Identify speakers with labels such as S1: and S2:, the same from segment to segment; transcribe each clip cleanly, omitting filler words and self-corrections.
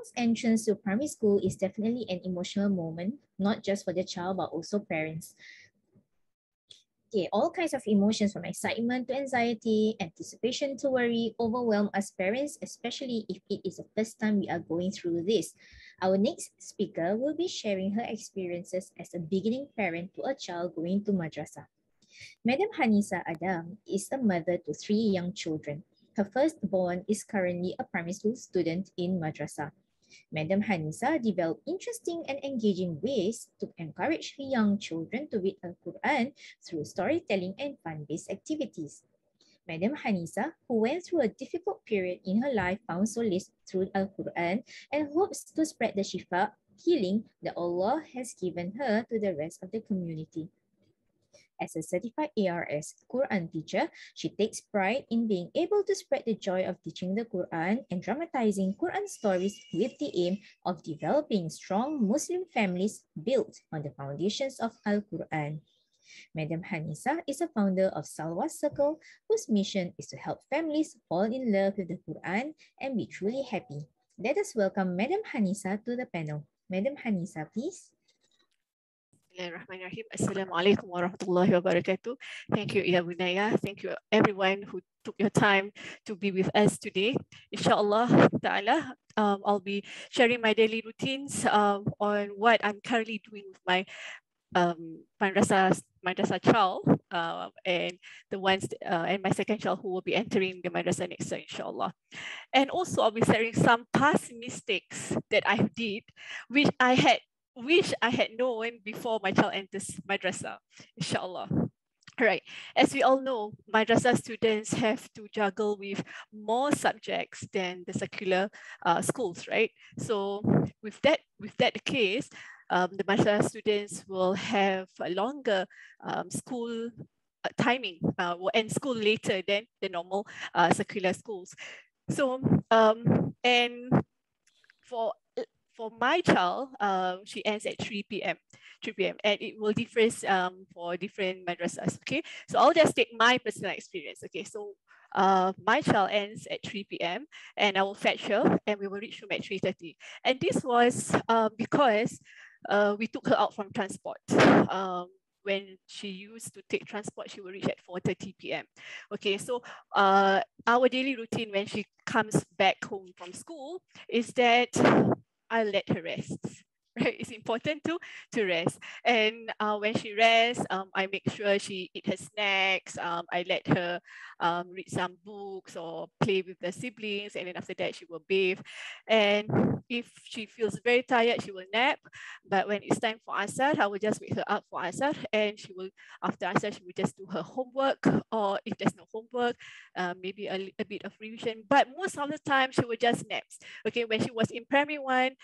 S1: child's entrance to primary school is definitely an emotional moment, not just for the child, but also parents. Okay, all kinds of emotions from excitement to anxiety, anticipation to worry, overwhelm us parents, especially if it is the first time we are going through this. Our next speaker will be sharing her experiences as a beginning parent to a child going to madrasah. Madam Hanisah Adam is a mother to 3 young children. Her firstborn is currently a primary school student in madrasah. Madam Hanisah developed interesting and engaging ways to encourage her young children to read Al-Quran through storytelling and fun-based activities. Madam Hanisah, who went through a difficult period in her life, found solace through Al-Quran and hopes to spread the shifa, healing that Allah has given her to the rest of the community. As a certified ARS Quran teacher, she takes pride in being able to spread the joy of teaching the Quran and dramatizing Quran stories with the aim of developing strong Muslim families built on the foundations of Al-Quran. Madam Hanisah is a founder of Salwa Circle, whose mission is to help families fall in love with the Quran and be truly happy. Let us welcome Madam Hanisah to the panel. Madam Hanisah, please.
S2: Bismillahirrahmanirrahim. Assalamualaikum warahmatullahi wabarakatuh. Thank you, Yaa Bunayya. Thank you, everyone who took your time to be with us today. Inshallah ta'ala, I'll be sharing my daily routines on what I'm currently doing with my madrasah child and the ones and my second child who will be entering the madrasah next year, inshallah. And also I'll be sharing some past mistakes that I did, which I wish I had known before my child enters madrasah, inshallah. All right, as we all know, madrasah students have to juggle with more subjects than the secular schools, right? So with that case, the madrasah students will have a longer school timing, will end school later than the normal secular schools. So and for my child, she ends at 3 p.m. and it will differ for different madrasas. Okay, so I'll just take my personal experience. Okay, so my child ends at 3 p.m. and I will fetch her and we will reach home at 3:30. And this was because we took her out from transport. When she used to take transport, she will reach at 4:30 p.m. Okay, so our daily routine when she comes back home from school is that I'll let her rest. Right, it's important to rest. And when she rests, I make sure she eat her snacks. I let her read some books or play with the siblings, and then after that she will bathe. And if she feels very tired, she will nap. But when it's time for Asar, I will just wake her up for Asar, and she will, after Asar, she will just do her homework, or if there's no homework, maybe a bit of revision. But most of the time, she will just nap. Okay, when she was in primary 1,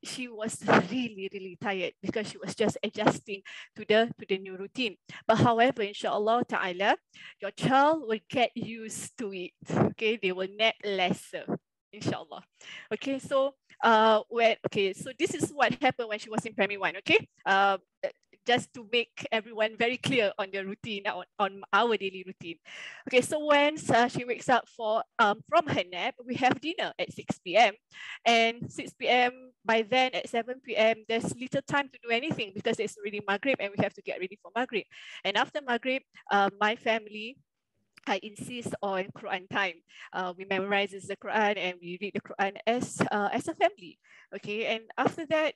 S2: she was really tired because she was just adjusting to the new routine. But however, inshallah ta'ala, your child will get used to it. Okay, they will nap lesser, inshallah. Okay, so so this is what happened when she was in primary 1. Okay, just to make everyone very clear on the routine, on our daily routine. Okay, so once she wakes up from her nap, we have dinner at 6 p.m. And 6 p.m. by then at 7 p.m. there's little time to do anything because it's already Maghrib and we have to get ready for Maghrib. And after Maghrib, my family, I insist on Quran time. We memorize the Quran and we read the Quran as a family. Okay, and after that,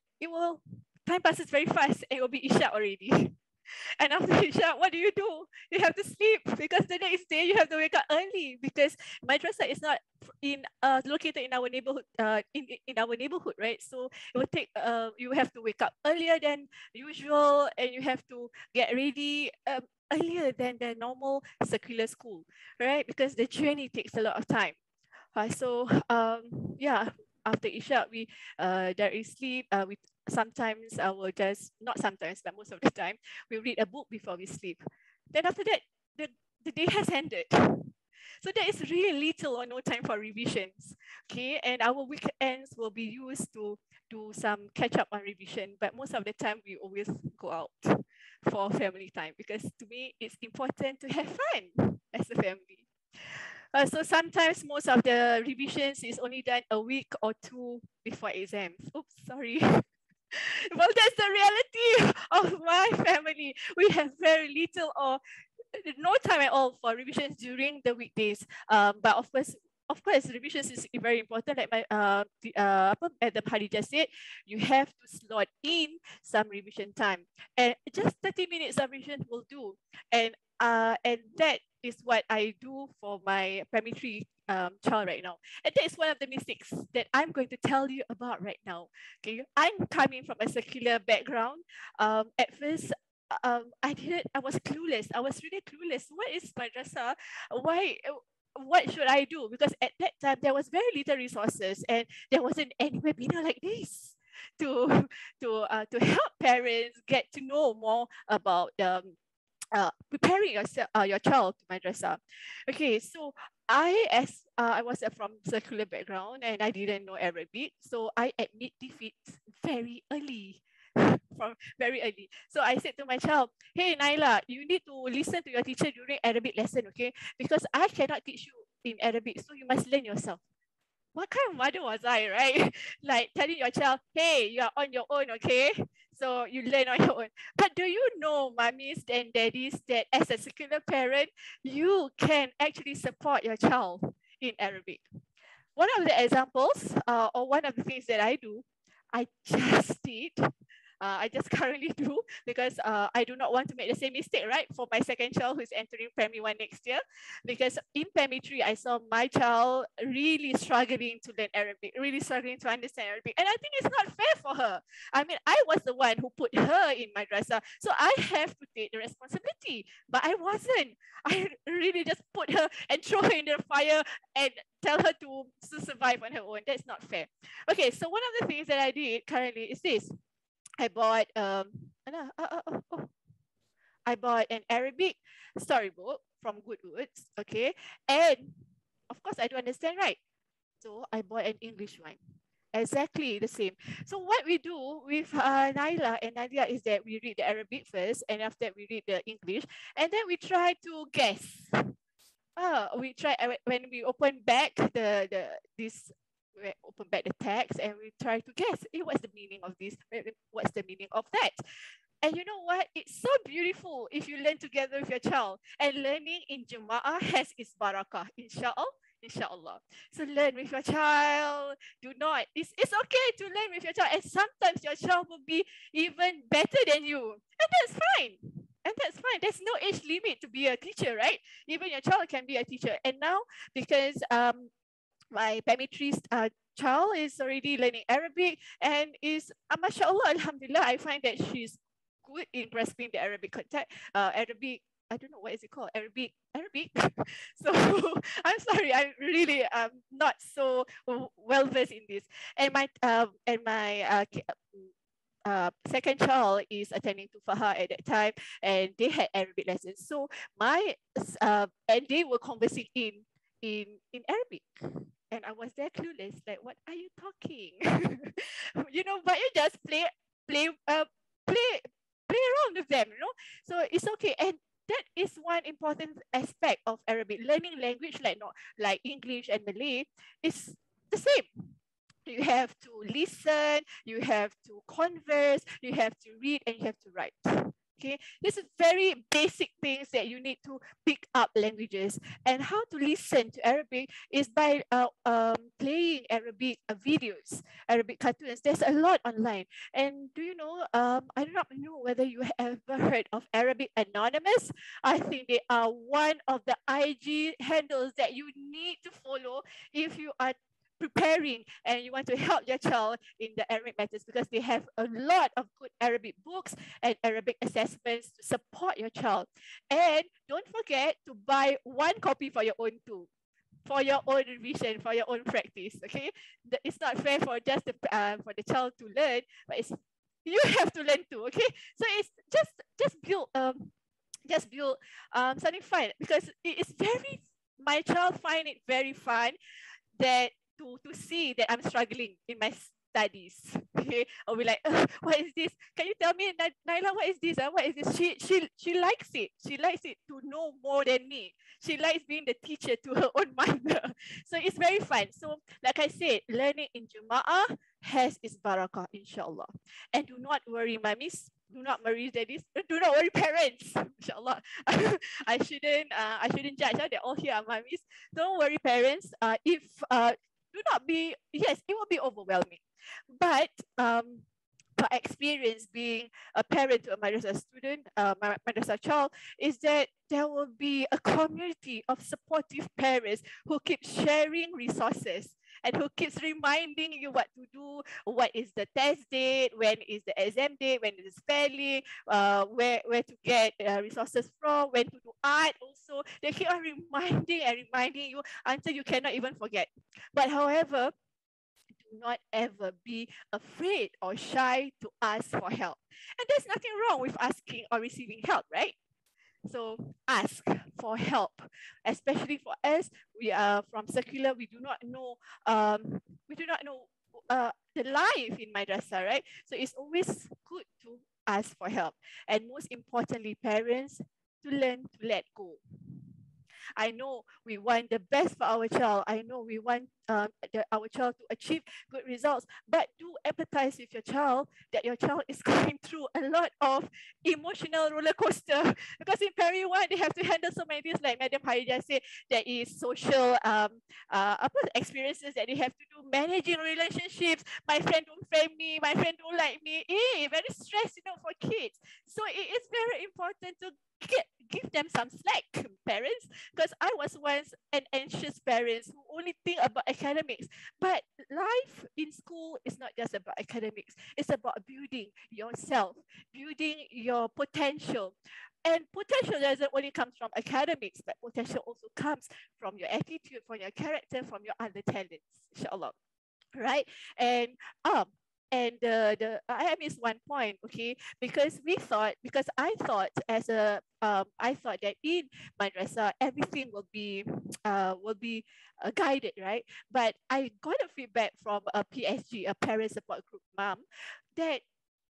S2: time passes very fast and it will be Isha already. And after Isha, what do? You have to sleep because the next day you have to wake up early because madrasah is not located in our neighborhood, in our neighborhood, right? So it will take you have to wake up earlier than usual and you have to get ready earlier than the normal secular school, right? Because the journey takes a lot of time. So yeah, after Isha, we there is sleep. We sometimes I will just, not sometimes, but most of the time, we read a book before we sleep. Then after that, the day has ended. So there is really little or no time for revisions. Okay, and our weekends will be used to do some catch up on revision. But most of the time, we always go out for family time because to me, it's important to have fun as a family. So sometimes most of the revisions is only done a week or two before exams. Oops, sorry. Well, that's the reality of my family. We have very little or no time at all for revisions during the weekdays. But of course, revisions is very important. Like Madam Hadi just said, you have to slot in some revision time, and just 30 minutes of revision will do. And that is what I do for my primary three child right now. And that is one of the mistakes that I'm going to tell you about right now. Okay, I'm coming from a secular background. At first, I was clueless. I was really clueless. What is madrasah? Why? What should I do? Because at that time there was very little resources, and there wasn't any webinar like this to to help parents get to know more about preparing your child to madrasah. Okay, so I was from secular background and I didn't know Arabic, so I admit defeat very early. From very early. So I said to my child, hey Naila, you need to listen to your teacher during Arabic lesson, okay? Because I cannot teach you in Arabic, so you must learn yourself. What kind of mother was I, right? Like telling your child, hey, you are on your own, okay? So you learn on your own. But do you know, mummies and daddies, that as a secular parent, you can actually support your child in Arabic? One of the examples, or one of the things that I do, I just did. I just currently do because I do not want to make the same mistake, right? For my second child who's entering primary 1 next year. Because in primary 3, I saw my child really struggling to learn Arabic, really struggling to understand Arabic. And I think it's not fair for her. I mean, I was the one who put her in madrasah. So I have to take the responsibility. But I wasn't. I really just put her and throw her in the fire and tell her to survive on her own. That's not fair. Okay, so one of the things that I did currently is this. I bought I bought an Arabic storybook from Goodwoods, okay, and of course I do understand, right? So I bought an English one, exactly the same. So what we do with Naila and Nadia is that we read the Arabic first, and after that we read the English, and then we try to guess. We try when we open back this. We open back the text and we try to guess, what's the meaning of this? What's the meaning of that? And you know what? It's so beautiful if you learn together with your child. And learning in Jama'ah has its barakah, inshallah. Inshallah. So learn with your child. Do not. It's okay to learn with your child. And sometimes your child will be even better than you. And that's fine. And that's fine. There's no age limit to be a teacher, right? Even your child can be a teacher. And now, because my primary 3 child is already learning Arabic and is, mashallah, alhamdulillah, I find that she's good in grasping the Arabic context, Arabic, I don't know what is it called, Arabic. So I'm sorry, I'm really not so well versed in this. And my second child is attending to Faha at that time, and they had Arabic lessons. So and they were conversing in Arabic. And I was there clueless, like, what are you talking? You know, but you just play around with them, you know. So it's okay. And that is one important aspect of Arabic. Learning language like English and Malay is the same. You have to listen, you have to converse, you have to read, and you have to write. Okay, this is very basic things that you need to pick up languages. And how to listen to Arabic is by playing Arabic videos, Arabic cartoons. There's a lot online. And do you know, I do not know whether you have ever heard of Arabic Anonymous. I think they are one of the IG handles that you need to follow if you are preparing and you want to help your child in the Arabic matters, because they have a lot of good Arabic books and Arabic assessments to support your child. And don't forget to buy one copy for your own too, for your own revision, for your own practice. Okay, it's not fair for just for the child to learn, but it's you have to learn too. Okay, so it's just build something fun, because it is very, my child find it very fun that to see that I'm struggling in my studies. Okay, or we like, what is this? Can you tell me, Naila, what is this? What is this? She likes it. She likes it to know more than me. She likes being the teacher to her own mother. So it's very fun. So like I said, learning in Juma'ah has its barakah, inshallah. And do not worry, mummies. Do not worry, daddies. Do not worry, parents. Inshallah. I shouldn't judge. They're all here are mummies. Don't worry, parents. If do not be, yes, it will be overwhelming. But my experience being a parent to a madrasah student, madrasah child, is that there will be a community of supportive parents who keep sharing resources and who keeps reminding you what to do, what is the test date, when is the exam date, when is spelling, where to get resources from, when to do art also. They keep on reminding you until you cannot even forget. But however, do not ever be afraid or shy to ask for help. And there's nothing wrong with asking or receiving help, right? So ask for help, especially for us. We are from secular. We do not know. The life in madrasah, right? So it's always good to ask for help, and most importantly, parents to learn to let go. I know we want the best for our child. I know we want our child to achieve good results, but do empathize with your child that your child is going through a lot of emotional roller coaster, because in primary one, they have to handle so many things, like Madam Haida said, there is social experiences that they have to do, managing relationships. My friend don't friend me, my friend don't like me. Very stressed, for kids. So it is very important to give them some slack, parents, because I was once an anxious parent who only think about academics. But life in school is not just about academics. It's about building yourself, building your potential. And potential doesn't only come from academics, but potential also comes from your attitude, from your character, from your other talents, inshallah. Right? And I missed one point, okay, because I thought that in madrasah everything will be guided, right? But I got a feedback from a PSG, a parent support group mom, that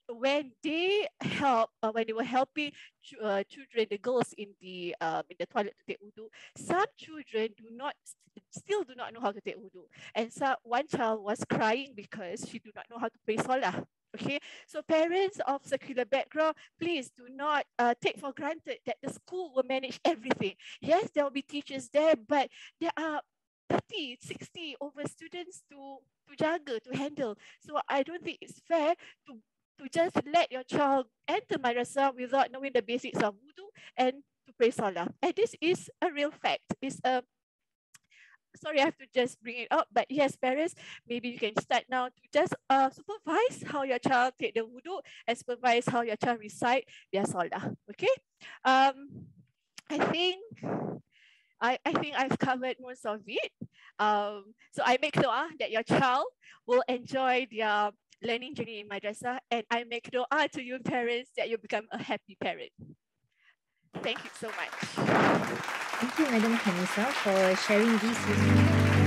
S2: when they were helping children, the girls in the toilet to take wudu, some children still do not know how to take wudu, and one child was crying because she do not know how to pray salah. Okay, so parents of secular background, please do not take for granted that the school will manage everything. Yes, there will be teachers there, but there are 30, 60 over students to jaga, to handle. So I don't think it's fair to just let your child enter madrasah without knowing the basics of wudu and to pray salah. And this is a real fact. Sorry, I have to just bring it up, but yes, parents, maybe you can start now to just supervise how your child take the wudu and supervise how your child recite their salah. Okay. I think I've covered most of it. So I make dua that your child will enjoy their learning journey in madrasah, and I make dua to you parents that you become a happy parent. Thank you so much.
S1: Thank you, Madam Hanisah, for sharing these useful